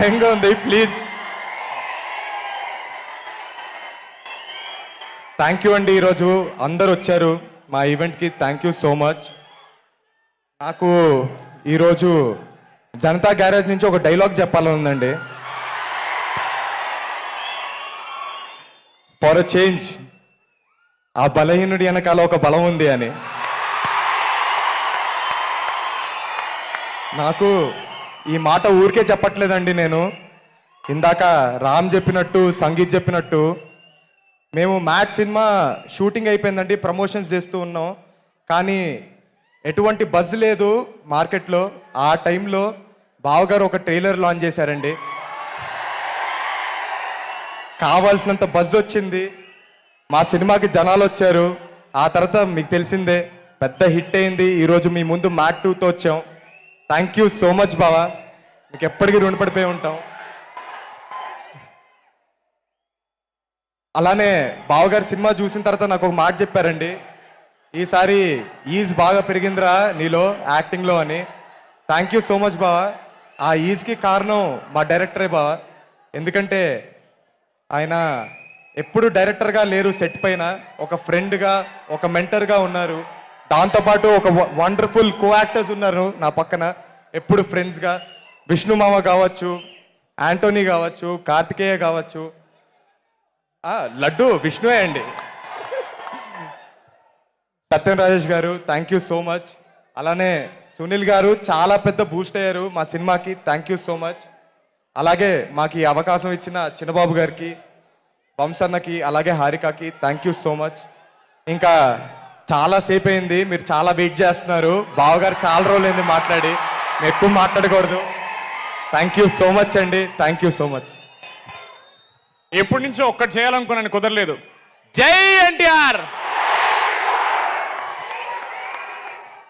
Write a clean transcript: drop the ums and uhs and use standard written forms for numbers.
భయంగా ఉంది. Please. Thank you అండి. ఈరోజు అందరు వచ్చారు మా ఈవెంట్కి. Thank you so much. నాకు ఈరోజు జనతా గ్యారేజ్ నుంచి ఒక డైలాగ్ చెప్పాలని ఉందండి. ఫర్ అ చేంజ్, ఆ బలహీనుడి వెనకాల ఒక బలం ఉంది అని. నాకు ఈ మాట ఊరికే చెప్పట్లేదండి. నేను ఇందాక రామ్ చెప్పినట్టు, సంగీత్ చెప్పినట్టు, మేము మ్యాట్ సినిమా షూటింగ్ అయిపోయిందండి, ప్రమోషన్స్ చేస్తూ ఉన్నాం. కానీ ఎటువంటి బజ్ లేదు మార్కెట్లో. ఆ టైంలో బావగారు ఒక ట్రైలర్ లాంచ్ చేశారండి. కావాల్సినంత బజ్ వచ్చింది, మా సినిమాకి జనాలు వచ్చారు. ఆ తర్వాత మీకు తెలిసిందే, పెద్ద హిట్ అయింది. ఈరోజు మీ ముందు మ్యాట్ 2తో వచ్చాం. థ్యాంక్ యూ సో మచ్ బావా, మీకు ఎప్పటికీ రుణపడిపోయి ఉంటాం. అలానే బావగారు సినిమా చూసిన తర్వాత నాకు ఒక మాట చెప్పారండి, ఈసారి ఈజ్ బాగా పెరిగిందిరా నీలో యాక్టింగ్లో అని. థ్యాంక్ యూ సో మచ్ బావా. ఆ ఈజ్కి కారణం మా డైరెక్టరే బావా. ఎందుకంటే ఆయన ఎప్పుడు డైరెక్టర్గా లేరు, సెట్ పైన ఒక ఫ్రెండ్గా, ఒక మెంటర్గా ఉన్నారు. దాంతోపాటు ఒక వండర్ఫుల్ కో యాక్టర్స్ ఉన్నారు నా పక్కన, ఎప్పుడు ఫ్రెండ్స్గా. విష్ణు మామ కావచ్చు, యాంటోనీ కావచ్చు, కార్తికేయ కావచ్చు, లడ్డు విష్ణువే అండి. సత్యం రాజేష్ గారు థ్యాంక్ యూ సో మచ్. అలానే సునీల్ గారు చాలా పెద్ద బూస్ట్ అయ్యారు మా సినిమాకి. Thank you so much. అలాగే మాకు ఈ అవకాశం ఇచ్చిన చిన్నబాబు గారికి, వంశన్నకి, అలాగే హారికకి థ్యాంక్ యూ సో మచ్. ఇంకా చాలా సేపు అయింది, మీరు చాలా వెయిట్ చేస్తున్నారు. బావగారు చాలా రోజులైంది మాట్లాడి, మేము ఎక్కువ మాట్లాడకూడదు. థ్యాంక్ యూ సో మచ్ అండి. Thank you so much. ఎప్పటి నుంచో ఒక్కటి చేయాలనుకున్నాను, కుదరలేదు. జై ఎన్టీఆర్.